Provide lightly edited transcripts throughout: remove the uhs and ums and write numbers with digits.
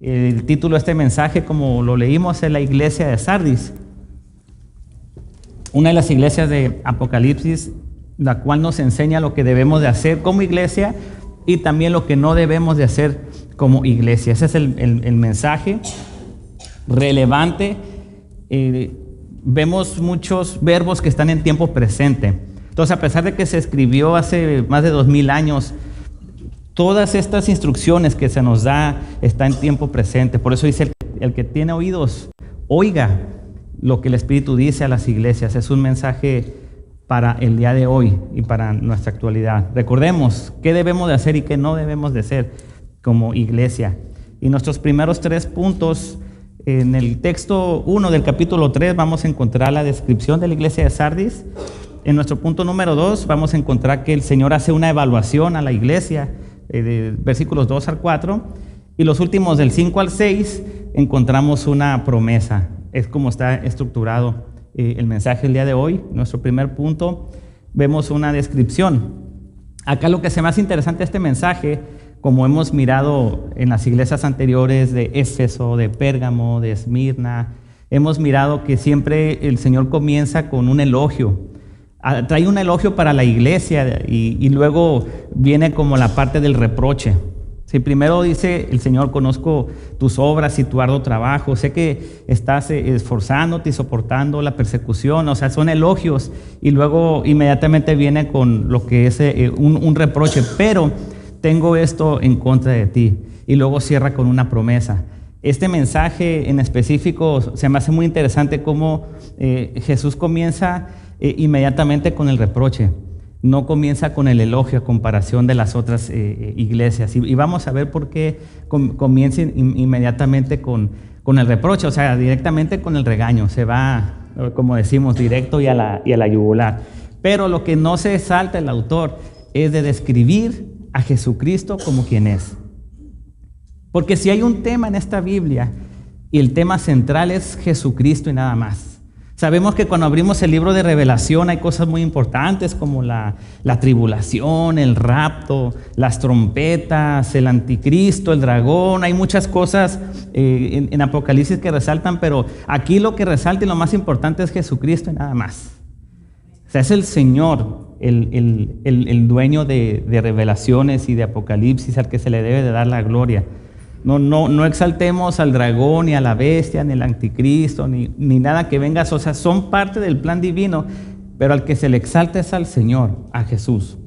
El título de este mensaje, como lo leímos, es la iglesia de Sardis. Una de las iglesias de Apocalipsis, la cual nos enseña lo que debemos de hacer como iglesia y también lo que no debemos de hacer como iglesia. Ese es el mensaje relevante. Vemos muchos verbos que están en tiempo presente. Entonces, a pesar de que se escribió hace más de 2000 años, todas estas instrucciones que se nos da están en tiempo presente. Por eso dice, el que tiene oídos, oiga lo que el Espíritu dice a las iglesias. Es un mensaje para el día de hoy y para nuestra actualidad. Recordemos qué debemos de hacer y qué no debemos de hacer como iglesia. Y nuestros primeros 3 puntos, en el texto 1 del capítulo 3 vamos a encontrar la descripción de la iglesia de Sardis. En nuestro punto número 2 vamos a encontrar que el Señor hace una evaluación a la iglesia, de versículos 2 al 4. Y los últimos del 5 al 6 encontramos una promesa. Es como está estructurado el mensaje el día de hoy. Nuestro primer punto, vemos una descripción. Acá lo que se me hace interesante este mensaje, como hemos mirado en las iglesias anteriores de Éfeso, de Pérgamo, de Esmirna, hemos mirado que siempre el Señor comienza con un elogio. Trae un elogio para la iglesia y luego viene como la parte del reproche. Si primero dice el Señor, conozco tus obras y tu arduo trabajo, sé que estás esforzándote y soportando la persecución, o sea, son elogios, y luego inmediatamente viene con lo que es un reproche, pero tengo esto en contra de ti, y luego cierra con una promesa. Este mensaje en específico se me hace muy interesante cómo Jesús comienza inmediatamente con el reproche. No comienza con el elogio a comparación de las otras iglesias. Y vamos a ver por qué comienza inmediatamente con el reproche, o sea, directamente con el regaño. Se va, como decimos, directo y a la yugular. Pero lo que no se salta el autor es de describir a Jesucristo como quien es. Porque si hay un tema en esta Biblia, y el tema central es Jesucristo y nada más. Sabemos que cuando abrimos el libro de Revelación hay cosas muy importantes como la tribulación, el rapto, las trompetas, el anticristo, el dragón. Hay muchas cosas en Apocalipsis que resaltan, pero aquí lo que resalta y lo más importante es Jesucristo y nada más. O sea, es el Señor, el dueño de revelaciones y de Apocalipsis, al que se le debe de dar la gloria. No exaltemos al dragón, ni a la bestia, ni al anticristo, ni nada que venga. O sea, son parte del plan divino, pero al que se le exalta es al Señor, a Jesús,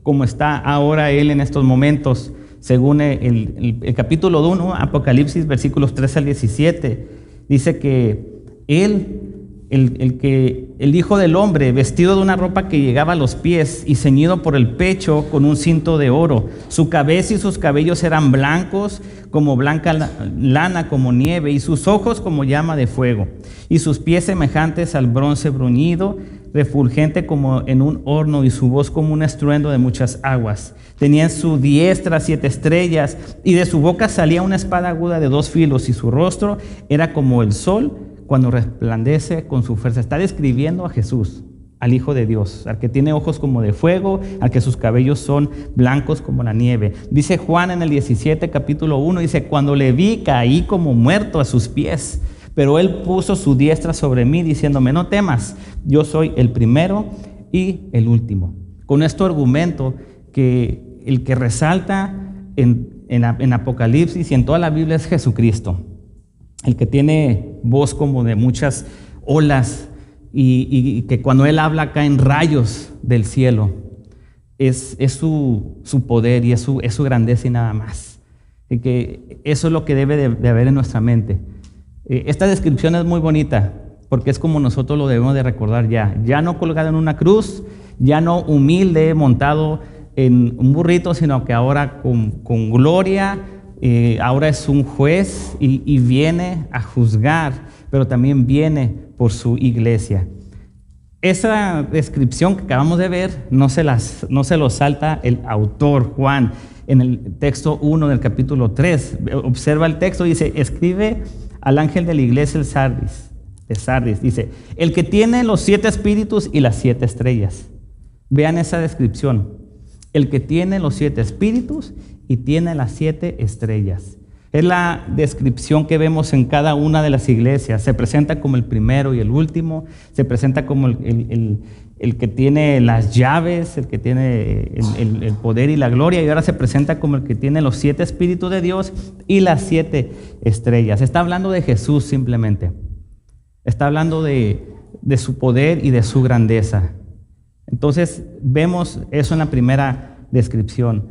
como está ahora Él en estos momentos, según el capítulo 1, Apocalipsis, versículos 13 al 17, dice que Él, el Hijo del Hombre, vestido de una ropa que llegaba a los pies y ceñido por el pecho con un cinto de oro. Su cabeza y sus cabellos eran blancos, como blanca lana, como nieve, y sus ojos como llama de fuego, y sus pies semejantes al bronce bruñido, refulgente como en un horno, y su voz como un estruendo de muchas aguas. Tenía en su diestra 7 estrellas, y de su boca salía una espada aguda de 2 filos, y su rostro era como el sol cuando resplandece con su fuerza. Está describiendo a Jesús, al Hijo de Dios, al que tiene ojos como de fuego, al que sus cabellos son blancos como la nieve. Dice Juan en el 17, capítulo 1, dice, cuando le vi caí como muerto a sus pies, pero él puso su diestra sobre mí diciéndome, no temas, yo soy el primero y el último. Con este argumento que el que resalta en Apocalipsis y en toda la Biblia es Jesucristo, el que tiene voz como de muchas olas y que cuando Él habla caen rayos del cielo. Es su poder y es su grandeza y nada más. Y que eso es lo que debe de haber en nuestra mente. Esta descripción es muy bonita porque es como nosotros lo debemos de recordar ya no colgado en una cruz, ya no humilde, montado en un burrito, sino que ahora con gloria. Ahora es un juez y viene a juzgar, pero también viene por su iglesia. Esa descripción que acabamos de ver no se lo salta el autor Juan en el texto 1 del capítulo 3. Observa el texto, dice, escribe al ángel de la iglesia de Sardis, dice, el que tiene los 7 espíritus y las 7 estrellas. Vean esa descripción. El que tiene los 7 espíritus y tiene las 7 estrellas. Es la descripción que vemos en cada una de las iglesias. Se presenta como el primero y el último, se presenta como el que tiene las llaves, el que tiene el poder y la gloria, y ahora se presenta como el que tiene los 7 espíritus de Dios y las 7 estrellas. Está hablando de Jesús simplemente. Está hablando de su poder y de su grandeza. Entonces vemos eso en la primera descripción.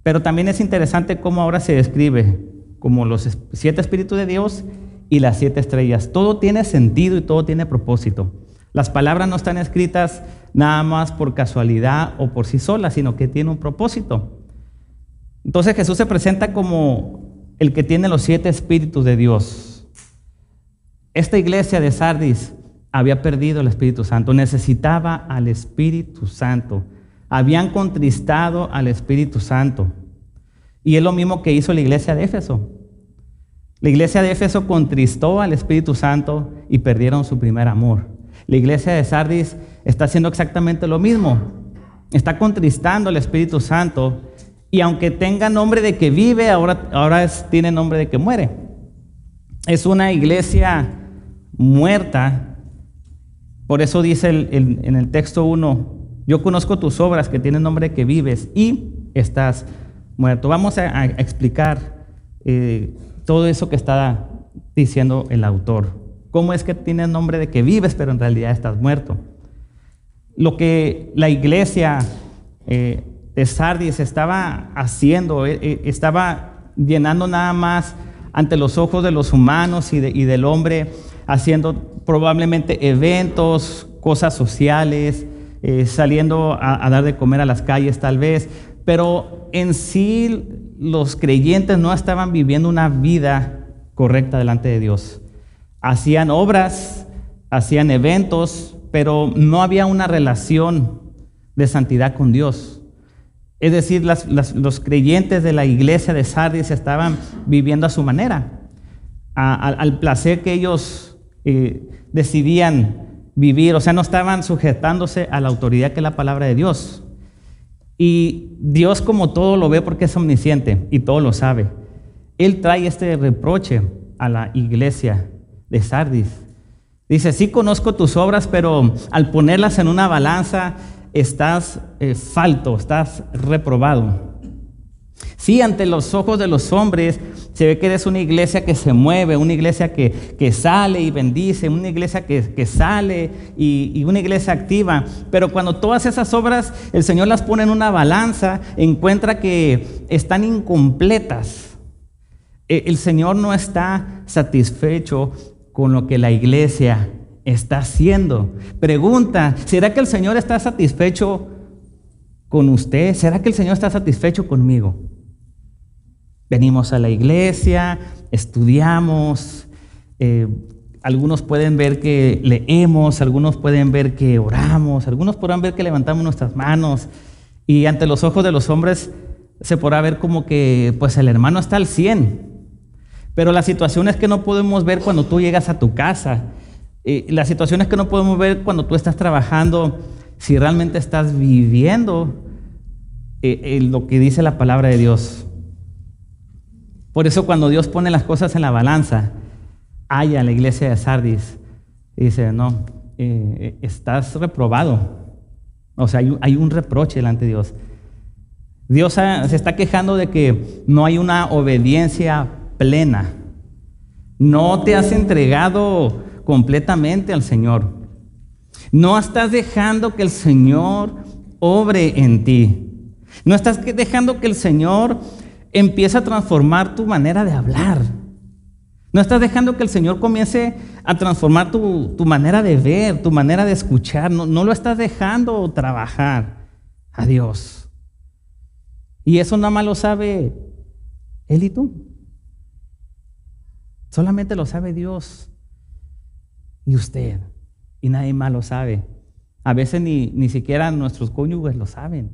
Pero también es interesante cómo ahora se describe como los 7 espíritus de Dios y las 7 estrellas. Todo tiene sentido y todo tiene propósito. Las palabras no están escritas nada más por casualidad o por sí solas, sino que tiene un propósito. Entonces Jesús se presenta como el que tiene los 7 espíritus de Dios. Esta iglesia de Sardis había perdido el Espíritu Santo, necesitaba al Espíritu Santo. Habían contristado al Espíritu Santo. Y es lo mismo que hizo la iglesia de Éfeso. La iglesia de Éfeso contristó al Espíritu Santo y perdieron su primer amor. La iglesia de Sardis está haciendo exactamente lo mismo. Está contristando al Espíritu Santo y aunque tenga nombre de que vive, ahora tiene nombre de que muere. Es una iglesia muerta. Por eso dice en el texto 1, yo conozco tus obras que tienen nombre de que vives y estás muerto. Vamos a explicar todo eso que está diciendo el autor. ¿Cómo es que tienes nombre de que vives, pero en realidad estás muerto? Lo que la iglesia de Sardis estaba haciendo, estaba llenando nada más ante los ojos de los humanos y del hombre, haciendo probablemente eventos, cosas sociales, saliendo a dar de comer a las calles tal vez, pero en sí los creyentes no estaban viviendo una vida correcta delante de Dios. Hacían obras, hacían eventos, pero no había una relación de santidad con Dios. Es decir, los creyentes de la iglesia de Sardis estaban viviendo a su manera, al placer que ellos decidían vivir, o sea, no estaban sujetándose a la autoridad que es la palabra de Dios. Y Dios, como todo lo ve porque es omnisciente y todo lo sabe, Él trae este reproche a la iglesia de Sardis. Dice, sí conozco tus obras, pero al ponerlas en una balanza estás falto, estás reprobado. Sí, ante los ojos de los hombres se ve que eres una iglesia que se mueve, una iglesia que sale y bendice, una iglesia que sale y una iglesia activa. Pero cuando todas esas obras el Señor las pone en una balanza, encuentra que están incompletas. El Señor no está satisfecho con lo que la iglesia está haciendo. Pregunta, ¿será que el Señor está satisfecho con usted? ¿Será que el Señor está satisfecho conmigo? Venimos a la iglesia, estudiamos, algunos pueden ver que leemos, algunos pueden ver que oramos, algunos podrán ver que levantamos nuestras manos y ante los ojos de los hombres se podrá ver como que pues el hermano está al 100. Pero la situación es que no podemos ver cuando tú llegas a tu casa. La situación es que no podemos ver cuando tú estás trabajando si realmente estás viviendo lo que dice la palabra de Dios. Por eso cuando Dios pone las cosas en la balanza, halla la iglesia de Sardis y dice, no, estás reprobado. O sea, hay un reproche delante de Dios. Dios se está quejando de que no hay una obediencia plena. No te has entregado completamente al Señor. No estás dejando que el Señor obre en ti. No estás dejando que el Señor empiece a transformar tu manera de hablar. No estás dejando que el Señor comience a transformar tu manera de ver, tu manera de escuchar. No lo estás dejando trabajar a Dios. Y eso nada más lo sabe Él y tú. Solamente lo sabe Dios y usted, y nadie más lo sabe. A veces ni siquiera nuestros cónyuges lo saben,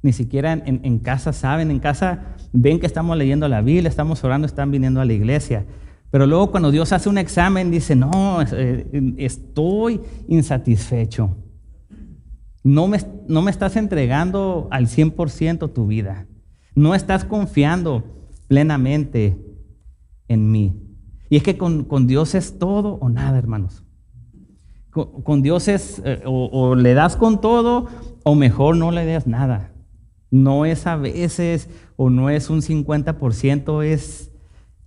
ni siquiera en casa saben. En casa ven que estamos leyendo la Biblia, estamos orando, están viniendo a la iglesia. Pero luego cuando Dios hace un examen dice, no, estoy insatisfecho. No me estás entregando al 100% tu vida. No estás confiando plenamente en mí. Y es que con Dios es todo o nada, hermanos. Con Dios es o le das con todo o mejor no le das nada. No es a veces o no es un 50%,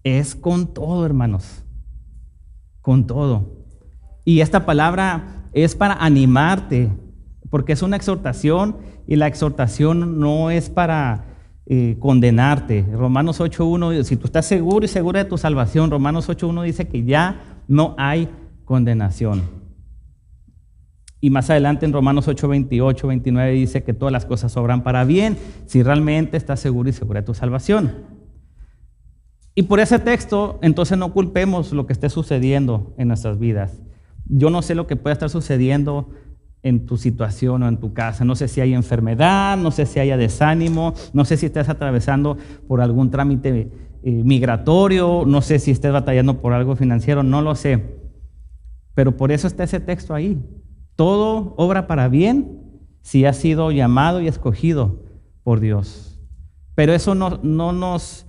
es con todo, hermanos. Con todo. Y esta palabra es para animarte, porque es una exhortación y la exhortación no es para condenarte. Romanos 8.1, si tú estás seguro y segura de tu salvación, Romanos 8.1 dice que ya no hay condenación. Y más adelante en Romanos 8.28, 29 dice que todas las cosas obran para bien si realmente estás seguro y segura de tu salvación. Y por ese texto, entonces no culpemos lo que esté sucediendo en nuestras vidas. Yo no sé lo que pueda estar sucediendo en tu situación o en tu casa. No sé si hay enfermedad, no sé si haya desánimo, no sé si estás atravesando por algún trámite migratorio, no sé si estés batallando por algo financiero, no lo sé. Pero por eso está ese texto ahí. Todo obra para bien si has sido llamado y escogido por Dios. Pero eso no nos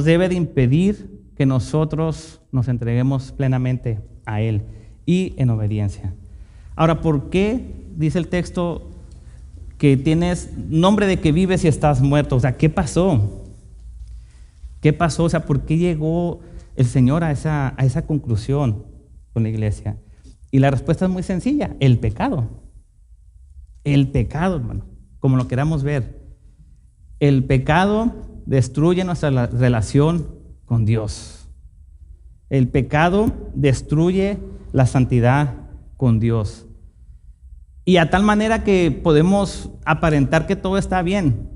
debe de impedir que nosotros nos entreguemos plenamente a Él y en obediencia. Ahora, ¿por qué dice el texto que tienes nombre de que vives y estás muerto? O sea, ¿qué pasó? ¿Qué pasó? O sea, ¿por qué llegó el Señor a esa conclusión con la iglesia? Y la respuesta es muy sencilla: el pecado. El pecado, hermano, como lo queramos ver. El pecado destruye nuestra relación con Dios. El pecado destruye la santidad con Dios. Y a tal manera que podemos aparentar que todo está bien.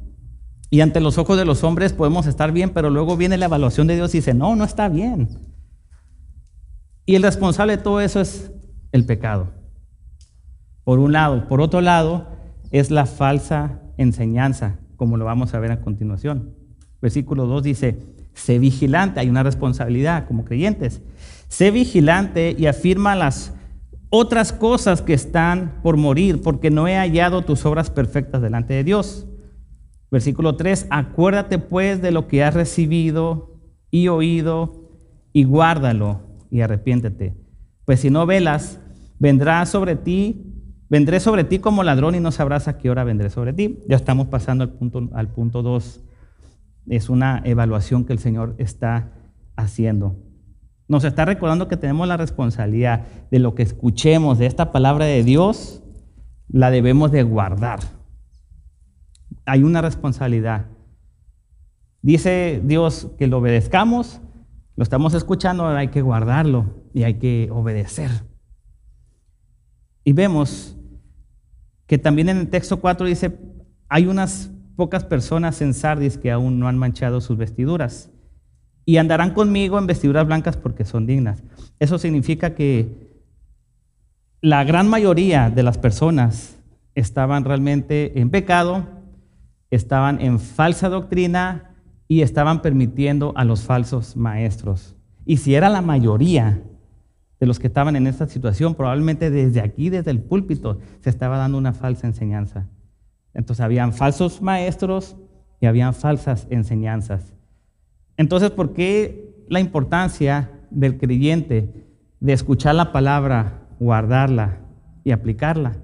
Y ante los ojos de los hombres podemos estar bien, pero luego viene la evaluación de Dios y dice, no está bien. Y el responsable de todo eso es el pecado. Por un lado. Por otro lado, es la falsa enseñanza, como lo vamos a ver a continuación. Versículo 2 dice, sé vigilante, hay una responsabilidad como creyentes. Sé vigilante y afirma las otras cosas que están por morir, porque no he hallado tus obras perfectas delante de Dios. Versículo 3, acuérdate pues de lo que has recibido y oído y guárdalo y arrepiéntete. Pues si no velas, vendré sobre ti como ladrón y no sabrás a qué hora vendré sobre ti. Ya estamos pasando al punto 2. Es una evaluación que el Señor está haciendo. Nos está recordando que tenemos la responsabilidad de lo que escuchemos de esta palabra de Dios, la debemos de guardar. Hay una responsabilidad. Dice Dios que lo obedezcamos, lo estamos escuchando, ahora hay que guardarlo y hay que obedecer. Y vemos que también en el texto 4 dice, hay unas pocas personas en Sardis que aún no han manchado sus vestiduras y andarán conmigo en vestiduras blancas porque son dignas. Eso significa que la gran mayoría de las personas estaban realmente en pecado, estaban en falsa doctrina y estaban permitiendo a los falsos maestros. Y si era la mayoría de los que estaban en esta situación, probablemente desde aquí, desde el púlpito, se estaba dando una falsa enseñanza. Entonces habían falsos maestros y habían falsas enseñanzas. Entonces, ¿por qué la importancia del creyente de escuchar la palabra, guardarla y aplicarla?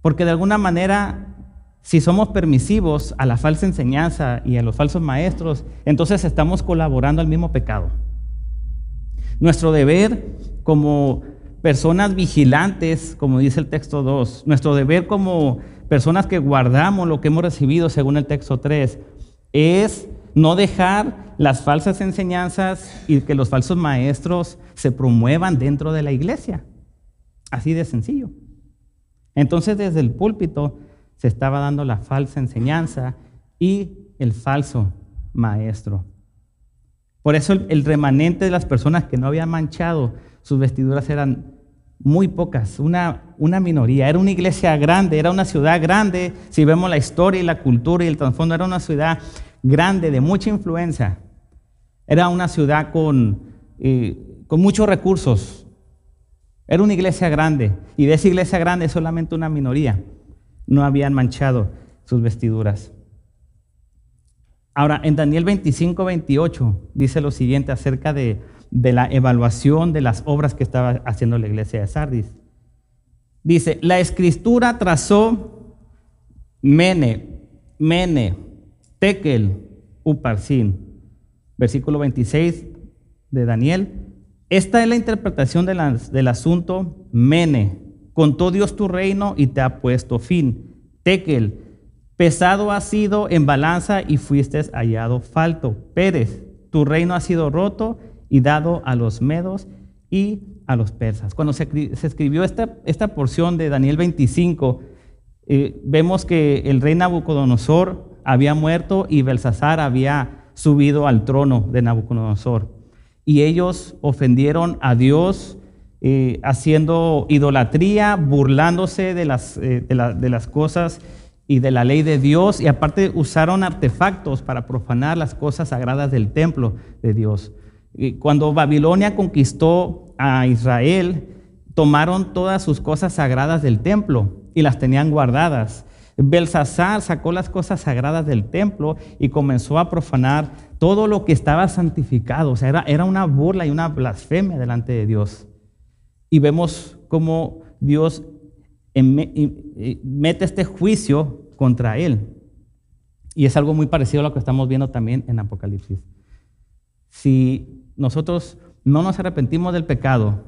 Porque de alguna manera, si somos permisivos a la falsa enseñanza y a los falsos maestros, entonces estamos colaborando al mismo pecado. Nuestro deber como personas vigilantes, como dice el texto 2, nuestro deber como personas que guardamos lo que hemos recibido según el texto 3, es no dejar las falsas enseñanzas y que los falsos maestros se promuevan dentro de la iglesia. Así de sencillo. Entonces, desde el púlpito se estaba dando la falsa enseñanza y el falso maestro. Por eso el remanente de las personas que no habían manchado sus vestiduras eran muy pocas, una minoría. Era una iglesia grande, era una ciudad grande. Si vemos la historia y la cultura y el trasfondo, era una ciudad grande, de mucha influencia. Era una ciudad con muchos recursos. Era una iglesia grande, y de esa iglesia grande solamente una minoría no habían manchado sus vestiduras. Ahora, en Daniel 25:28 dice lo siguiente acerca de la evaluación de las obras que estaba haciendo la iglesia de Sardis. Dice, la escritura trazó Mene, Tekel, Uparsin. Versículo 26 de Daniel. Esta es la interpretación del asunto. Mene, contó Dios tu reino y te ha puesto fin. Tekel, pesado has sido en balanza y fuiste hallado falto. Pérez, tu reino ha sido roto y dado a los medos y a los persas. Cuando se escribió esta porción de Daniel 25, vemos que el rey Nabucodonosor había muerto y Belsasar había subido al trono de Nabucodonosor. Y ellos ofendieron a Dios haciendo idolatría, burlándose de las cosas y de la ley de Dios, y aparte usaron artefactos para profanar las cosas sagradas del templo de Dios. Cuando Babilonia conquistó a Israel, tomaron todas sus cosas sagradas del templo y las tenían guardadas. Belsasar sacó las cosas sagradas del templo y comenzó a profanar todo lo que estaba santificado. O sea, era una burla y una blasfemia delante de Dios. Y vemos cómo Dios mete este juicio contra él. Y es algo muy parecido a lo que estamos viendo también en Apocalipsis. Si nosotros no nos arrepentimos del pecado,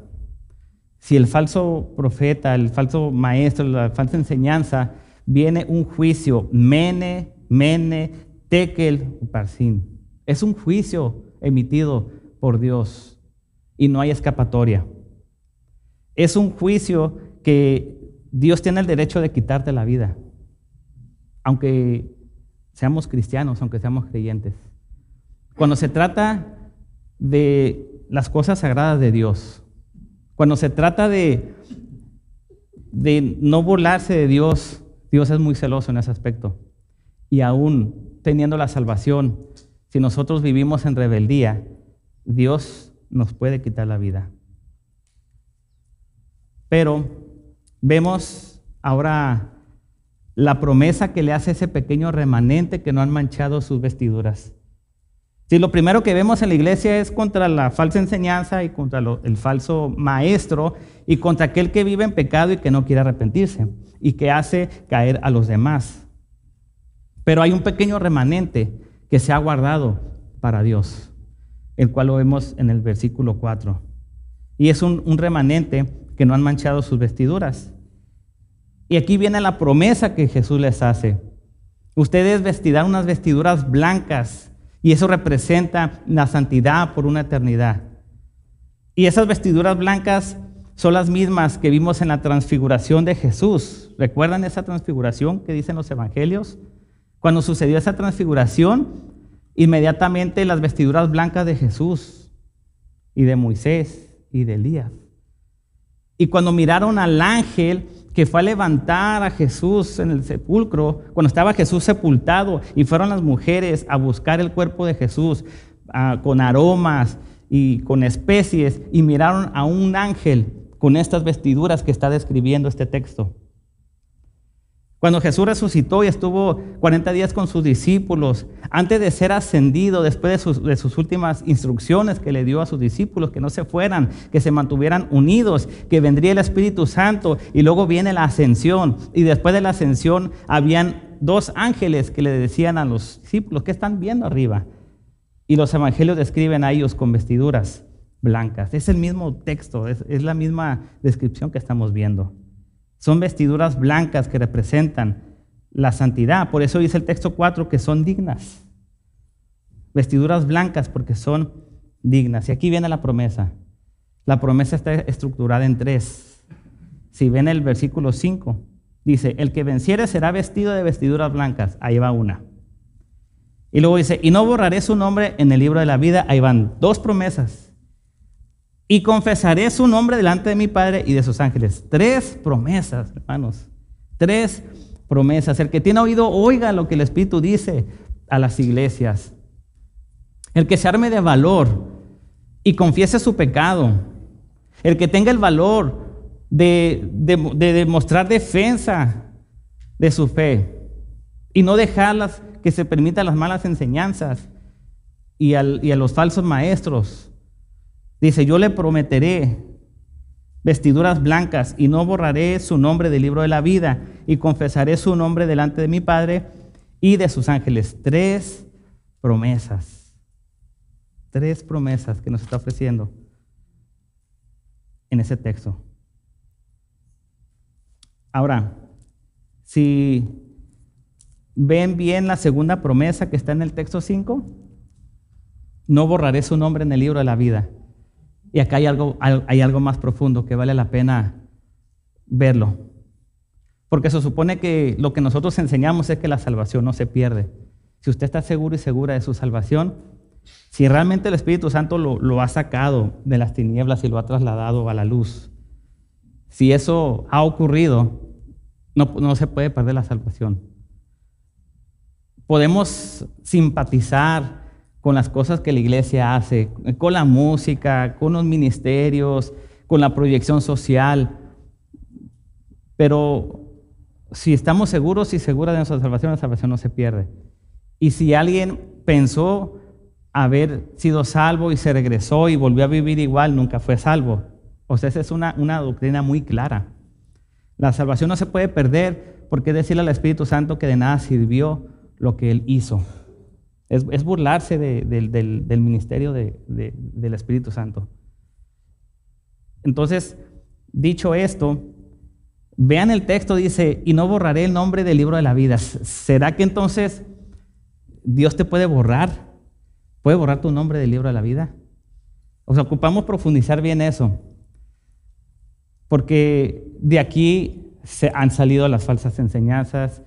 si el falso profeta, el falso maestro, la falsa enseñanza, viene un juicio, Mene, Tekel, Uparsin. Es un juicio emitido por Dios y no hay escapatoria. Es un juicio que Dios tiene el derecho de quitarte la vida, aunque seamos cristianos, aunque seamos creyentes. Cuando se trata de las cosas sagradas de Dios, cuando se trata de no burlarse de Dios, Dios es muy celoso en ese aspecto. Y aún teniendo la salvación, si nosotros vivimos en rebeldía, Dios nos puede quitar la vida. Pero vemos ahora la promesa que le hace ese pequeño remanente que no han manchado sus vestiduras. Si lo primero que vemos en la iglesia es contra la falsa enseñanza y contra el falso maestro y contra aquel que vive en pecado y que no quiere arrepentirse y que hace caer a los demás. Pero hay un pequeño remanente que se ha guardado para Dios, el cual lo vemos en el versículo 4. Y es un remanente que no han manchado sus vestiduras. Y aquí viene la promesa que Jesús les hace. Ustedes vestirán unas vestiduras blancas, y eso representa la santidad por una eternidad. Y esas vestiduras blancas son las mismas que vimos en la transfiguración de Jesús. ¿Recuerdan esa transfiguración que dicen los evangelios? Cuando sucedió esa transfiguración, inmediatamente las vestiduras blancas de Jesús y de Moisés y de Elías. Y cuando miraron al ángel que fue a levantar a Jesús en el sepulcro, cuando estaba Jesús sepultado, y fueron las mujeres a buscar el cuerpo de Jesús con aromas y con especies, y miraron a un ángel con estas vestiduras que está describiendo este texto. Cuando Jesús resucitó y estuvo 40 días con sus discípulos, antes de ser ascendido, después de sus últimas instrucciones que le dio a sus discípulos, que no se fueran, que se mantuvieran unidos, que vendría el Espíritu Santo, y luego viene la ascensión. Y después de la ascensión habían dos ángeles que le decían a los discípulos, ¿qué están viendo arriba? Y los evangelios describen a ellos con vestiduras blancas. Es el mismo texto, es la misma descripción que estamos viendo. Son vestiduras blancas que representan la santidad. Por eso dice el texto 4 que son dignas. Vestiduras blancas porque son dignas. Y aquí viene la promesa. La promesa está estructurada en 3. Si ven el versículo 5, dice, el que venciere será vestido de vestiduras blancas. Ahí va una. Y luego dice, y no borraré su nombre en el libro de la vida. Ahí van 2 promesas. Y confesaré su nombre delante de mi Padre y de sus ángeles. 3 promesas, hermanos. 3 promesas. El que tiene oído, oiga lo que el Espíritu dice a las iglesias. El que se arme de valor y confiese su pecado. El que tenga el valor de demostrar defensa de su fe y no dejarlas que se permitan las malas enseñanzas y a los falsos maestros. Dice, yo le prometeré vestiduras blancas y no borraré su nombre del libro de la vida y confesaré su nombre delante de mi Padre y de sus ángeles. 3 promesas. 3 promesas que nos está ofreciendo en ese texto. Ahora, si ven bien la segunda promesa que está en el texto 5, no borraré su nombre en el libro de la vida. Y acá hay algo más profundo que vale la pena verlo. Porque se supone que lo que nosotros enseñamos es que la salvación no se pierde. Si usted está seguro y segura de su salvación, si realmente el Espíritu Santo lo ha sacado de las tinieblas y lo ha trasladado a la luz, si eso ha ocurrido, no se puede perder la salvación. Podemos simpatizar con las cosas que la iglesia hace, con la música, con los ministerios, con la proyección social, pero si estamos seguros y seguras de nuestra salvación, la salvación no se pierde. Y si alguien pensó haber sido salvo y se regresó y volvió a vivir igual, nunca fue salvo. O sea, esa es una doctrina muy clara. La salvación no se puede perder porque es decirle al Espíritu Santo que de nada sirvió lo que Él hizo. Es burlarse del ministerio del Espíritu Santo. Entonces, dicho esto, vean el texto, dice, y no borraré el nombre del libro de la vida. ¿Será que entonces Dios te puede borrar? ¿Puede borrar tu nombre del libro de la vida? O sea, ocupamos profundizar bien eso. Porque de aquí se han salido las falsas enseñanzas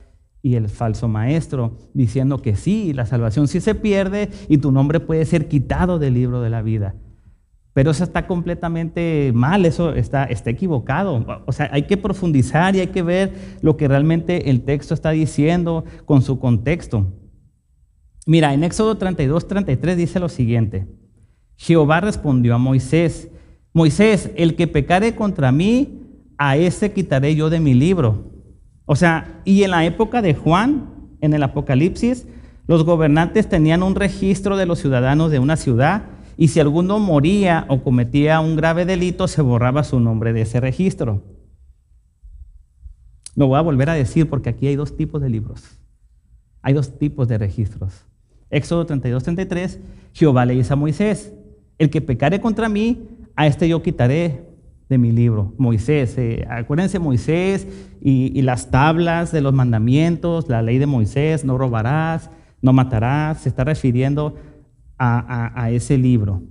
y el falso maestro, diciendo que sí, la salvación sí se pierde y tu nombre puede ser quitado del libro de la vida. Pero eso está completamente mal, eso está equivocado. O sea, hay que profundizar y hay que ver lo que realmente el texto está diciendo con su contexto. Mira, en Éxodo 32:33 dice lo siguiente: Jehová respondió a Moisés, Moisés, el que pecare contra mí, a ese quitaré yo de mi libro. O sea, y en la época de Juan, en el Apocalipsis, los gobernantes tenían un registro de los ciudadanos de una ciudad y si alguno moría o cometía un grave delito, se borraba su nombre de ese registro. Lo voy a volver a decir porque aquí hay 2 tipos de libros. Hay 2 tipos de registros. Éxodo 32:33, Jehová le dice a Moisés, el que pecare contra mí, a este yo quitaré de mi libro. Moisés, acuérdense Moisés y las tablas de los mandamientos, la ley de Moisés, no robarás, no matarás, se está refiriendo a ese libro.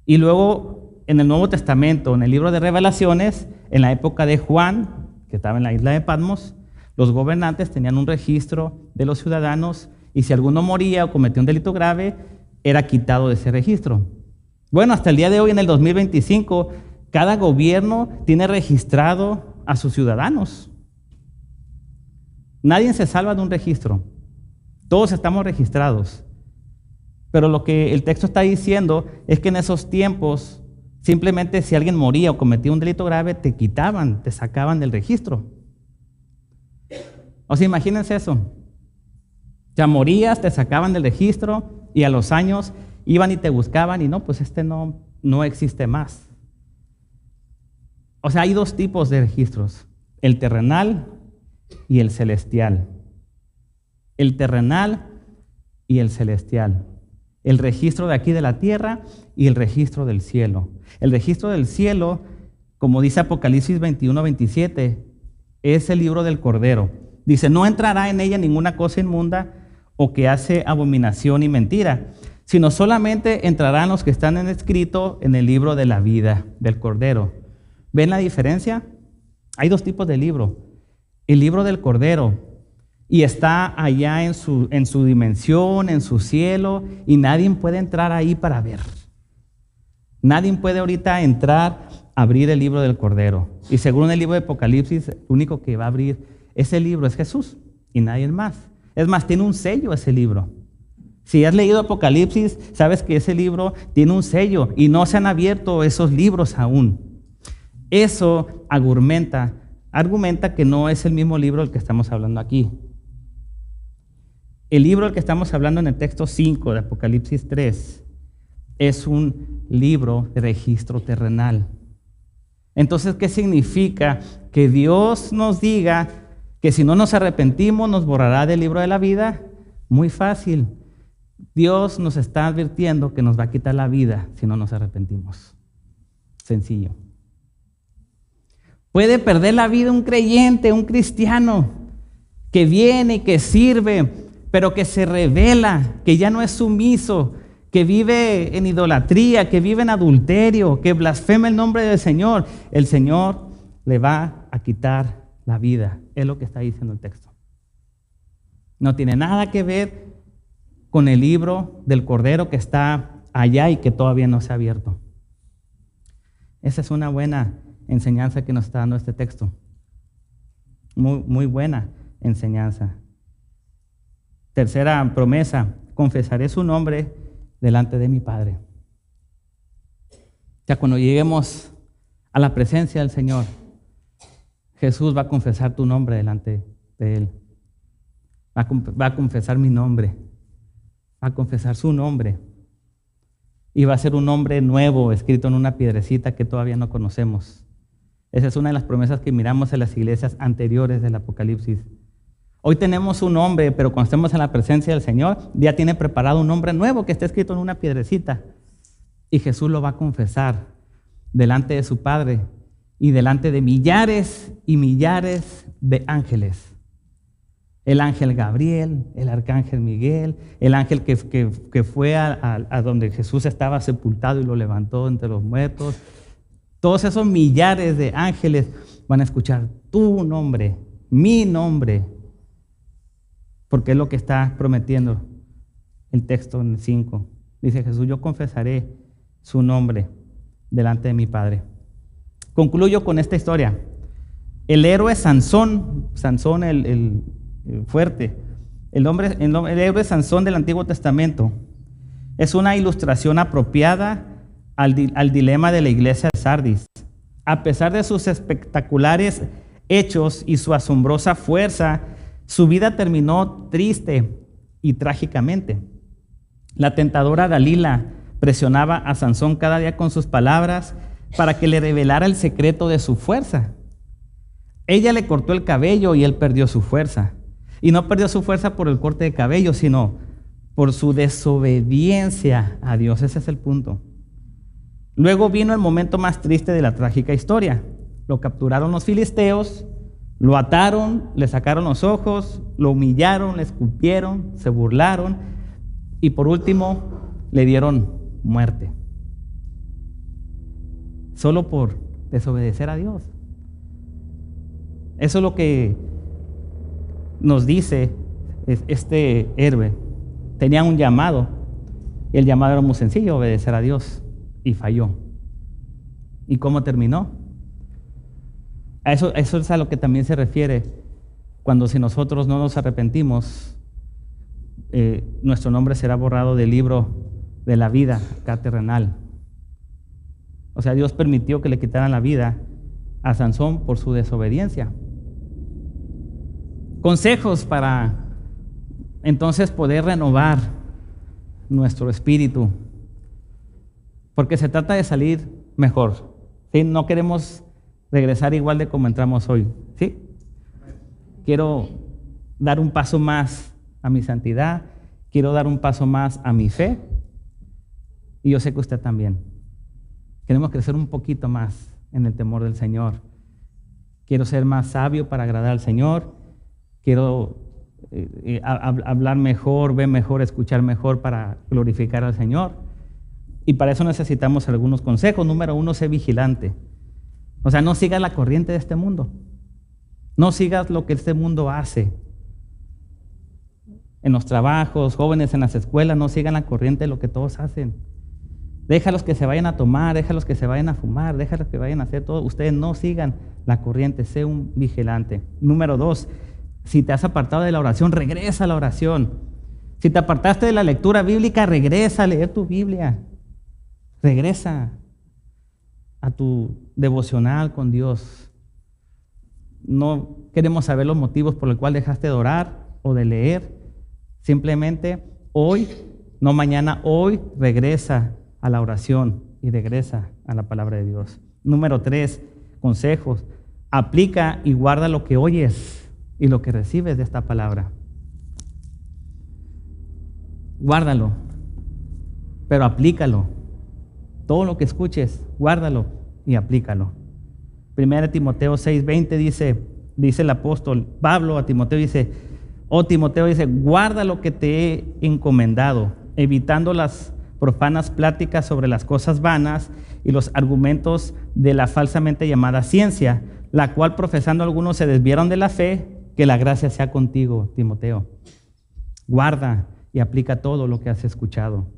Y luego en el Nuevo Testamento, en el libro de Revelaciones, en la época de Juan, que estaba en la isla de Patmos, los gobernantes tenían un registro de los ciudadanos y si alguno moría o cometía un delito grave, era quitado de ese registro. Bueno, hasta el día de hoy, en el 2025, cada gobierno tiene registrado a sus ciudadanos. Nadie se salva de un registro. Todos estamos registrados. Pero lo que el texto está diciendo es que en esos tiempos, simplemente si alguien moría o cometía un delito grave, te quitaban, te sacaban del registro. O sea, imagínense eso. Ya morías, te sacaban del registro y a los años iban y te buscaban y no, pues no existe más. O sea, hay 2 tipos de registros, el terrenal y el celestial. El terrenal y el celestial. El registro de aquí de la tierra y el registro del cielo. El registro del cielo, como dice Apocalipsis 21:27, es el libro del Cordero. Dice, no entrará en ella ninguna cosa inmunda o que hace abominación y mentira, sino solamente entrarán los que están escritos en el libro de la vida del Cordero. ¿Ven la diferencia? Hay 2 tipos de libro. El libro del Cordero, y está allá en su dimensión, en su cielo, y nadie puede entrar ahí para ver. Nadie puede ahorita entrar a abrir el libro del Cordero. Y según el libro de Apocalipsis, el único que va a abrir ese libro es Jesús y nadie más. Es más, tiene un sello ese libro. Si has leído Apocalipsis, sabes que ese libro tiene un sello y no se han abierto esos libros aún. Eso argumenta que no es el mismo libro del que estamos hablando aquí. El libro del que estamos hablando en el texto 5 de Apocalipsis 3 es un libro de registro terrenal. Entonces, ¿qué significa? Que Dios nos diga que si no nos arrepentimos nos borrará del libro de la vida. Muy fácil. Dios nos está advirtiendo que nos va a quitar la vida si no nos arrepentimos. Sencillo. Puede perder la vida un creyente, un cristiano, que viene y que sirve, pero que se rebela, que ya no es sumiso, que vive en idolatría, que vive en adulterio, que blasfema el nombre del Señor. El Señor le va a quitar la vida. Es lo que está diciendo el texto. No tiene nada que ver con el libro del Cordero que está allá y que todavía no se ha abierto. Esa es una buena enseñanza que nos está dando este texto. Muy, muy buena enseñanza. Tercera promesa: confesaré su nombre delante de mi Padre. O sea, cuando lleguemos a la presencia del Señor, Jesús va a confesar tu nombre delante de Él. Va a confesar mi nombre. Va a confesar su nombre. Y va a ser un nombre nuevo, escrito en una piedrecita que todavía no conocemos. Esa es una de las promesas que miramos en las iglesias anteriores del Apocalipsis. Hoy tenemos un nombre, pero cuando estemos en la presencia del Señor, ya tiene preparado un nombre nuevo que está escrito en una piedrecita. Y Jesús lo va a confesar delante de su Padre y delante de millares y millares de ángeles. El ángel Gabriel, el arcángel Miguel, el ángel que fue a donde Jesús estaba sepultado y lo levantó entre los muertos. Todos esos millares de ángeles van a escuchar tu nombre, mi nombre, porque es lo que está prometiendo el texto en el 5. Dice Jesús: yo confesaré su nombre delante de mi Padre. Concluyo con esta historia. El héroe Sansón el fuerte, el héroe Sansón del Antiguo Testamento, es una ilustración apropiada al dilema de la iglesia de Sardis. A pesar de sus espectaculares hechos y su asombrosa fuerza, su vida terminó triste y trágicamente. La tentadora Dalila presionaba a Sansón cada día con sus palabras para que le revelara el secreto de su fuerza. Ella le cortó el cabello y él perdió su fuerza. Y no perdió su fuerza por el corte de cabello, sino por su desobediencia a Dios. Ese es el punto. Luego vino el momento más triste de la trágica historia. Lo capturaron los filisteos, lo ataron, le sacaron los ojos, lo humillaron, le escupieron, se burlaron y por último le dieron muerte. Solo por desobedecer a Dios. Eso es lo que nos dice este héroe. Tenía un llamado y el llamado era muy sencillo: obedecer a Dios, y falló. ¿Y cómo terminó? Eso es a lo que también se refiere cuando, si nosotros no nos arrepentimos, nuestro nombre será borrado del libro de la vida acá terrenal. O sea, Dios permitió que le quitaran la vida a Sansón por su desobediencia. Consejos para entonces poder renovar nuestro espíritu, porque se trata de salir mejor, ¿sí? No queremos regresar igual de como entramos hoy, ¿sí? Quiero dar un paso más a mi santidad, quiero dar un paso más a mi fe, y yo sé que usted también. Queremos crecer un poquito más en el temor del Señor. Quiero ser más sabio para agradar al Señor. Quiero hablar mejor, ver mejor, escuchar mejor para glorificar al Señor. Y para eso necesitamos algunos consejos. Número 1, sé vigilante. O sea, no sigas la corriente de este mundo. No sigas lo que este mundo hace. En los trabajos, jóvenes en las escuelas, no sigan la corriente de lo que todos hacen. Déjalos que se vayan a tomar, déjalos que se vayan a fumar, déjalos que vayan a hacer todo. Ustedes no sigan la corriente, sé un vigilante. Número 2, si te has apartado de la oración, regresa a la oración. Si te apartaste de la lectura bíblica, regresa a leer tu Biblia. Regresa a tu devocional con Dios. No queremos saber los motivos por los cuales dejaste de orar o de leer. Simplemente hoy, no mañana, hoy regresa a la oración y regresa a la palabra de Dios. Número 3, consejos. Aplica y guarda lo que oyes y lo que recibes de esta palabra. Guárdalo, pero aplícalo. Todo lo que escuches, guárdalo y aplícalo. 1 Timoteo 6:20 dice el apóstol Pablo a Timoteo, dice, Timoteo dice, guarda lo que te he encomendado, evitando las profanas pláticas sobre las cosas vanas y los argumentos de la falsamente llamada ciencia, la cual profesando algunos se desviaron de la fe. Que la gracia sea contigo, Timoteo. Guarda y aplica todo lo que has escuchado.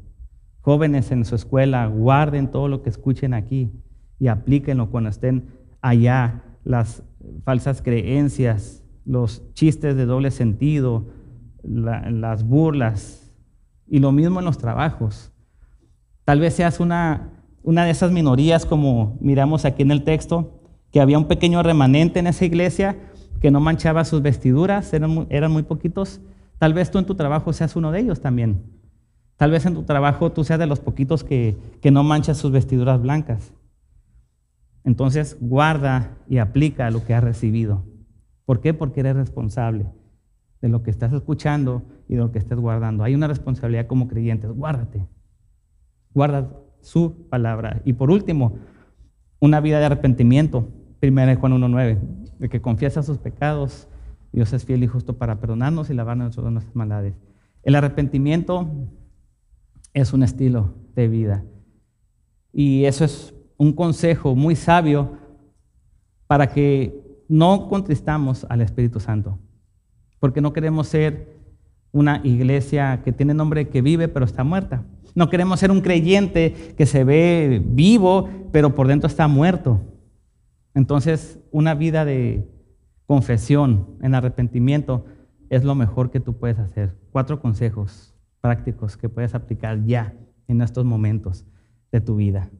Jóvenes en su escuela, guarden todo lo que escuchen aquí y aplíquenlo cuando estén allá. Las falsas creencias, los chistes de doble sentido, las burlas, y lo mismo en los trabajos. Tal vez seas una de esas minorías, como miramos aquí en el texto, que había un pequeño remanente en esa iglesia que no manchaba sus vestiduras, eran muy poquitos. Tal vez tú en tu trabajo seas uno de ellos también. Tal vez en tu trabajo tú seas de los poquitos que no manchas sus vestiduras blancas. Entonces guarda y aplica lo que has recibido. ¿Por qué? Porque eres responsable de lo que estás escuchando y de lo que estás guardando. Hay una responsabilidad como creyentes. Guárdate. Guarda su palabra. Y por último, una vida de arrepentimiento. 1 Juan 1:9, de que confiesa sus pecados, Dios es fiel y justo para perdonarnos y lavarnos de nuestras maldades. El arrepentimiento es un estilo de vida. Y eso es un consejo muy sabio para que no contristamos al Espíritu Santo. Porque no queremos ser una iglesia que tiene nombre que vive pero está muerta. No queremos ser un creyente que se ve vivo pero por dentro está muerto. Entonces, una vida de confesión en arrepentimiento es lo mejor que tú puedes hacer. 4 consejos prácticos que puedes aplicar ya en estos momentos de tu vida.